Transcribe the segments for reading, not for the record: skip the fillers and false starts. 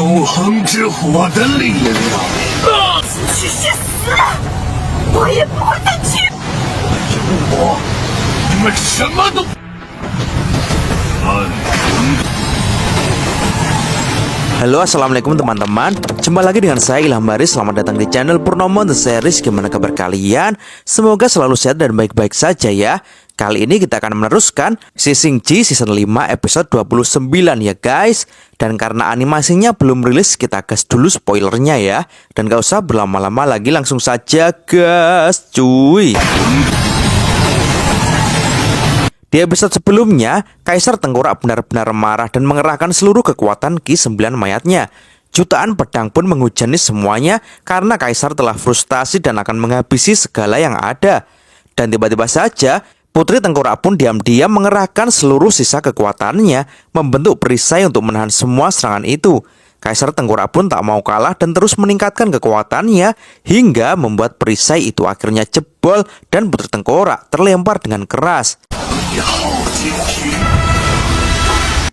永恒之火的力量。去去死！我也不会再去。我，你们什么都。Halo, assalamualaikum teman-teman. Jumpa lagi dengan saya Ilham Baris. Selamat datang di channel Purnomo The Series. Gimana kabar kalian? Semoga selalu sehat dan baik-baik saja ya. Kali ini kita akan meneruskan Sising Ji season 5 episode 29 ya guys. Dan karena animasinya belum rilis, kita gas dulu spoilernya ya. Dan gak usah berlama-lama lagi, langsung saja gas cuy. Di episode sebelumnya, Kaisar Tengkorak benar-benar marah dan mengerahkan seluruh kekuatan Ki 9 mayatnya. Jutaan pedang pun menghujani semuanya karena Kaisar telah frustasi dan akan menghabisi segala yang ada. Dan tiba-tiba saja, Putri Tengkorak pun diam-diam mengerahkan seluruh sisa kekuatannya, membentuk perisai untuk menahan semua serangan itu. Kaisar Tengkorak pun tak mau kalah dan terus meningkatkan kekuatannya hingga membuat perisai itu akhirnya jebol dan Putri Tengkorak terlempar dengan keras.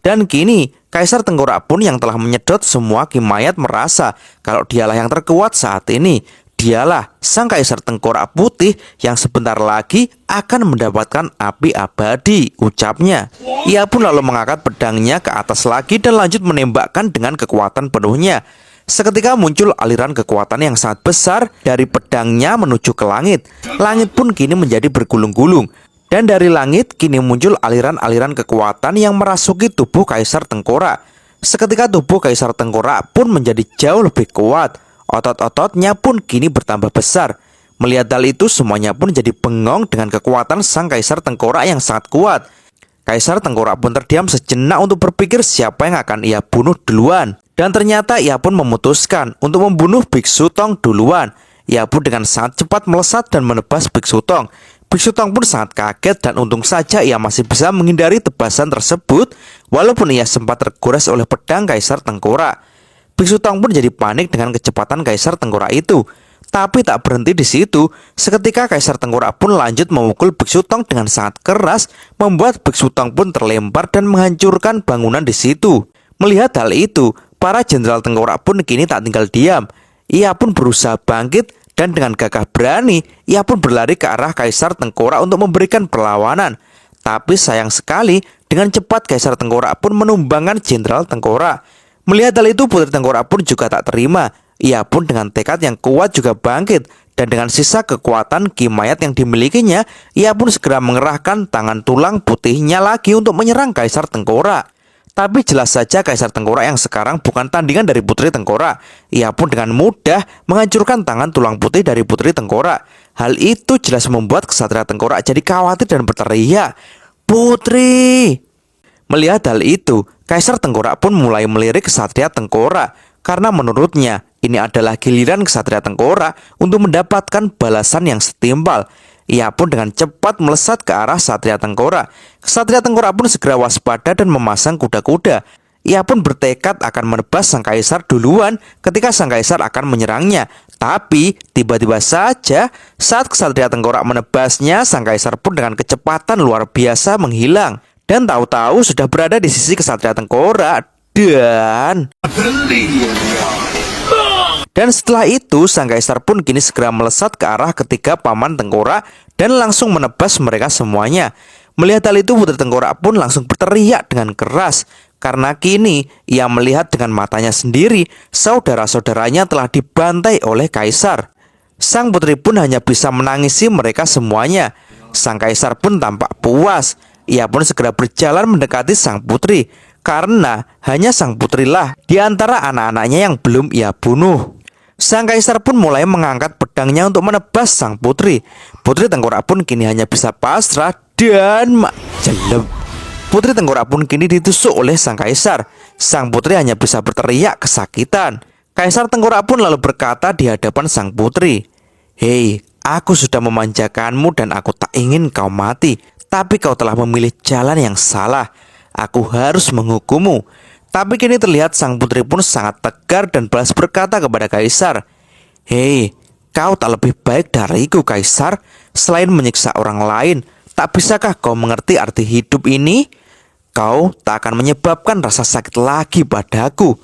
Dan kini, Kaisar Tengkorak pun yang telah menyedot semua Ki Mayat merasa kalau dialah yang terkuat saat ini. Dialah sang Kaisar Tengkorak Putih yang sebentar lagi akan mendapatkan api abadi, ucapnya. Ia pun lalu mengangkat pedangnya ke atas lagi dan lanjut menembakkan dengan kekuatan penuhnya. Seketika muncul aliran kekuatan yang sangat besar dari pedangnya menuju ke langit. Langit pun kini menjadi bergulung-gulung. Dan dari langit kini muncul aliran-aliran kekuatan yang merasuki tubuh Kaisar Tengkorak. Seketika tubuh Kaisar Tengkorak pun menjadi jauh lebih kuat. Otot-ototnya pun kini bertambah besar. Melihat hal itu semuanya pun jadi bengong dengan kekuatan sang Kaisar Tengkorak yang sangat kuat. Kaisar Tengkorak pun terdiam sejenak untuk berpikir siapa yang akan ia bunuh duluan. Dan ternyata ia pun memutuskan untuk membunuh Biksu Tong duluan. Ia pun dengan sangat cepat melesat dan menebas Biksu Tong. Biksu Tong pun sangat kaget dan untung saja ia masih bisa menghindari tebasan tersebut walaupun ia sempat tergores oleh pedang Kaisar Tengkorak. Biksu Tong pun jadi panik dengan kecepatan Kaisar Tengkorak itu. Tapi tak berhenti di situ, seketika Kaisar Tengkorak pun lanjut memukul Biksu Tong dengan sangat keras, membuat Biksu Tong pun terlempar dan menghancurkan bangunan di situ. Melihat hal itu, para jenderal Tengkorak pun kini tak tinggal diam. Ia pun berusaha bangkit dan dengan gagah berani, ia pun berlari ke arah Kaisar Tengkorak untuk memberikan perlawanan. Tapi sayang sekali, dengan cepat Kaisar Tengkorak pun menumbangkan Jenderal Tengkorak. Melihat hal itu, Putri Tengkorak pun juga tak terima. Ia pun dengan tekad yang kuat juga bangkit. Dan dengan sisa kekuatan Ki Mayat yang dimilikinya, ia pun segera mengerahkan tangan tulang putihnya lagi untuk menyerang Kaisar Tengkorak. Tapi jelas saja Kaisar Tengkorak yang sekarang bukan tandingan dari Putri Tengkorak. Ia pun dengan mudah menghancurkan tangan tulang putih dari Putri Tengkorak. Hal itu jelas membuat Ksatria Tengkorak jadi khawatir dan berteriak, "Putri!" Melihat hal itu, Kaisar Tengkorak pun mulai melirik Ksatria Tengkorak. Karena menurutnya, ini adalah giliran Ksatria Tengkorak untuk mendapatkan balasan yang setimpal. Ia pun dengan cepat melesat ke arah Ksatria Tengkorak. Ksatria Tengkorak pun segera waspada dan memasang kuda-kuda. Ia pun bertekad akan menebas sang Kaisar duluan ketika sang Kaisar akan menyerangnya. Tapi tiba-tiba saja saat Ksatria Tengkorak menebasnya, sang Kaisar pun dengan kecepatan luar biasa menghilang. Dan tahu-tahu sudah berada di sisi Ksatria Tengkorak. Dan setelah itu, sang Kaisar pun kini segera melesat ke arah ketiga paman Tengkorak dan langsung menebas mereka semuanya. Melihat hal itu, Putri Tengkorak pun langsung berteriak dengan keras. Karena kini ia melihat dengan matanya sendiri, saudara-saudaranya telah dibantai oleh Kaisar. Sang putri pun hanya bisa menangisi mereka semuanya. Sang Kaisar pun tampak puas. Ia pun segera berjalan mendekati sang putri. Karena hanya sang putrilah di antara anak-anaknya yang belum ia bunuh. Sang Kaisar pun mulai mengangkat pedangnya untuk menebas sang putri. Putri Tengkorak pun kini hanya bisa pasrah dan jelek. Putri Tengkorak pun kini ditusuk oleh sang Kaisar. Sang putri hanya bisa berteriak kesakitan. Kaisar Tengkorak pun lalu berkata di hadapan sang putri, "Hei, aku sudah memanjakanmu dan aku tak ingin kau mati. Tapi kau telah memilih jalan yang salah. Aku harus menghukummu." Tapi kini terlihat sang putri pun sangat tegar dan balas berkata kepada Kaisar, "Hei, kau tak lebih baik dariku Kaisar. Selain menyiksa orang lain, tak bisakah kau mengerti arti hidup ini? Kau tak akan menyebabkan rasa sakit lagi padaku.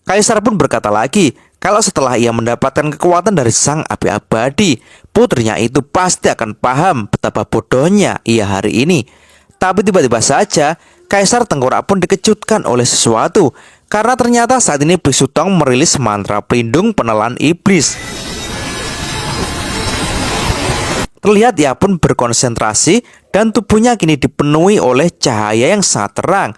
Kaisar pun berkata lagi, kalau setelah ia mendapatkan kekuatan dari sang api abadi, putrinya itu pasti akan paham betapa bodohnya ia hari ini. Tapi tiba-tiba saja, Kaisar Tengkorak pun dikejutkan oleh sesuatu, karena ternyata saat ini Biksu Tong merilis mantra pelindung penelan iblis. Terlihat ia pun berkonsentrasi dan tubuhnya kini dipenuhi oleh cahaya yang sangat terang.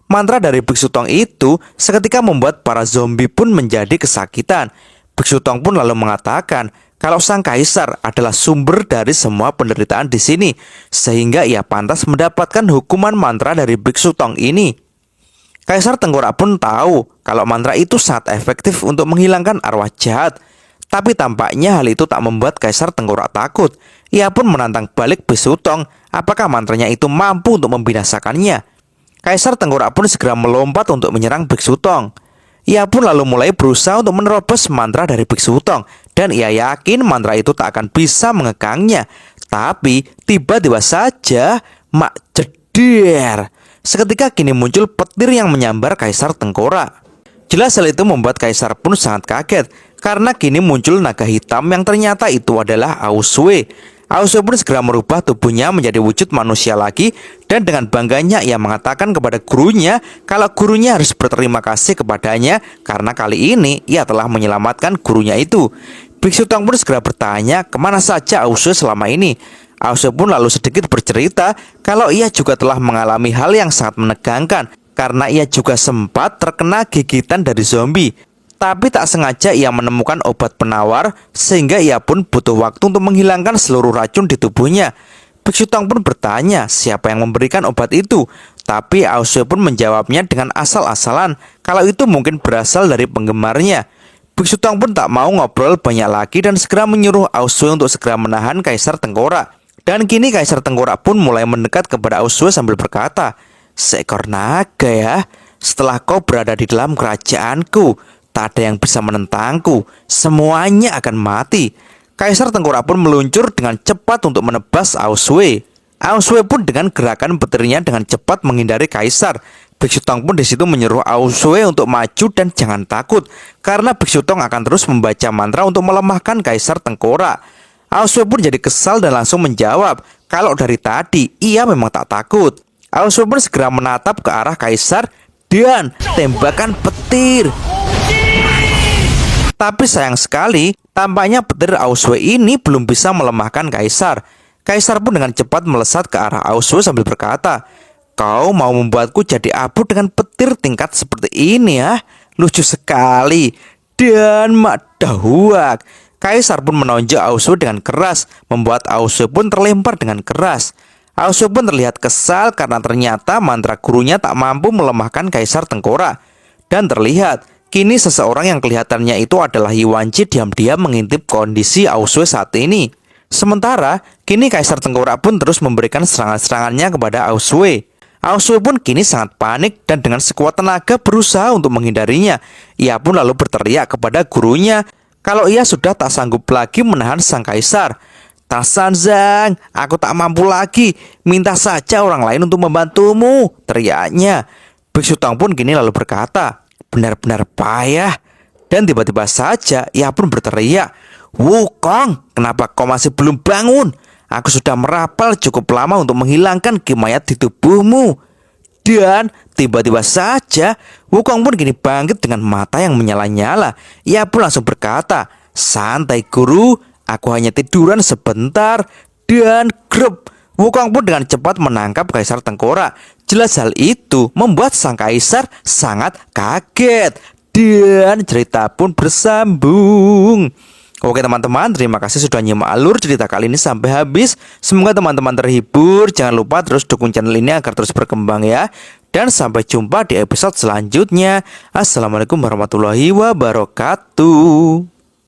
Mantra dari Biksu Tong itu seketika membuat para zombie pun menjadi kesakitan. Biksu Tong pun lalu mengatakan kalau sang kaisar adalah sumber dari semua penderitaan di sini, sehingga ia pantas mendapatkan hukuman mantra dari Biksu Tong ini. Kaisar Tengkorak pun tahu kalau mantra itu sangat efektif untuk menghilangkan arwah jahat. Tapi tampaknya hal itu tak membuat Kaisar Tengkorak takut. Ia pun menantang balik Biksu Tong, apakah mantranya itu mampu untuk membinasakannya. Kaisar Tengkorak pun segera melompat untuk menyerang Biksu Tong. Ia pun lalu mulai berusaha untuk menerobos mantra dari Biksu Tong, dan ia yakin mantra itu tak akan bisa mengekangnya. Tapi tiba-tiba saja, mak jeder, seketika kini muncul petir yang menyambar Kaisar Tengkorak. Jelas hal itu membuat Kaisar pun sangat kaget, karena kini muncul naga hitam yang ternyata itu adalah Aosue. Aosue pun segera merubah tubuhnya menjadi wujud manusia lagi, dan dengan bangganya ia mengatakan kepada gurunya kalau gurunya harus berterima kasih kepadanya karena kali ini ia telah menyelamatkan gurunya itu. Biksu Tong pun segera bertanya kemana saja Aosue selama ini. Aosue pun lalu sedikit bercerita kalau ia juga telah mengalami hal yang sangat menegangkan karena ia juga sempat terkena gigitan dari zombie. Tapi tak sengaja ia menemukan obat penawar sehingga ia pun butuh waktu untuk menghilangkan seluruh racun di tubuhnya. Biksu Tong pun bertanya siapa yang memberikan obat itu. Tapi Aosue pun menjawabnya dengan asal-asalan kalau itu mungkin berasal dari penggemarnya. Biksu Tong pun tak mau ngobrol banyak lagi dan segera menyuruh Aosue untuk segera menahan Kaisar Tengkorak. Dan kini Kaisar Tengkorak pun mulai mendekat kepada Aosue sambil berkata, "Seekor naga ya, setelah kau berada di dalam kerajaanku, tak ada yang bisa menentangku, semuanya akan mati." Kaisar Tengkorak pun meluncur dengan cepat untuk menebas Aosue. Aosue pun dengan gerakan petirnya dengan cepat menghindari Kaisar. Biksu Tong pun di situ menyuruh Aosue untuk maju dan jangan takut, karena Biksu Tong akan terus membaca mantra untuk melemahkan Kaisar Tengkorak. Aosue pun jadi kesal dan langsung menjawab kalau dari tadi ia memang tak takut. Aosue pun segera menatap ke arah Kaisar dan tembakan petir. Tapi sayang sekali, tampaknya petir Aosue ini belum bisa melemahkan Kaisar. Kaisar pun dengan cepat melesat ke arah Aosue sambil berkata, "Kau mau membuatku jadi abu dengan petir tingkat seperti ini ya? Lucu sekali." Dan mak dahuak, Kaisar pun menonjok Aosue dengan keras, membuat Aosue pun terlempar dengan keras. Aosue pun terlihat kesal karena ternyata mantra gurunya tak mampu melemahkan Kaisar Tengkorak. Dan terlihat kini seseorang yang kelihatannya itu adalah Yuanji diam-diam mengintip kondisi Aosue saat ini. Sementara kini Kaisar Tengkorak pun terus memberikan serangan-serangannya kepada Aosue. Aosue pun kini sangat panik dan dengan sekuat tenaga berusaha untuk menghindarinya. Ia pun lalu berteriak kepada gurunya kalau ia sudah tak sanggup lagi menahan sang Kaisar. "Tasanzang, aku tak mampu lagi. Minta saja orang lain untuk membantumu," teriaknya. Biksu Tong pun kini lalu berkata, "Benar-benar payah." Dan tiba-tiba saja ia pun berteriak, "Wukong, kenapa kau masih belum bangun? Aku sudah merapal cukup lama untuk menghilangkan kimayat di tubuhmu." Dan tiba-tiba saja Wukong pun kini bangkit dengan mata yang menyala-nyala. Ia pun langsung berkata, "Santai guru, aku hanya tiduran sebentar." Dan grup, Wukong pun dengan cepat menangkap Kaisar Tengkorak. Jelas hal itu membuat sang Kaisar sangat kaget. Dan cerita pun bersambung. Oke teman-teman, terima kasih sudah nyimak alur cerita kali ini sampai habis. Semoga teman-teman terhibur. Jangan lupa terus dukung channel ini agar terus berkembang ya. Dan sampai jumpa di episode selanjutnya. Assalamualaikum warahmatullahi wabarakatuh.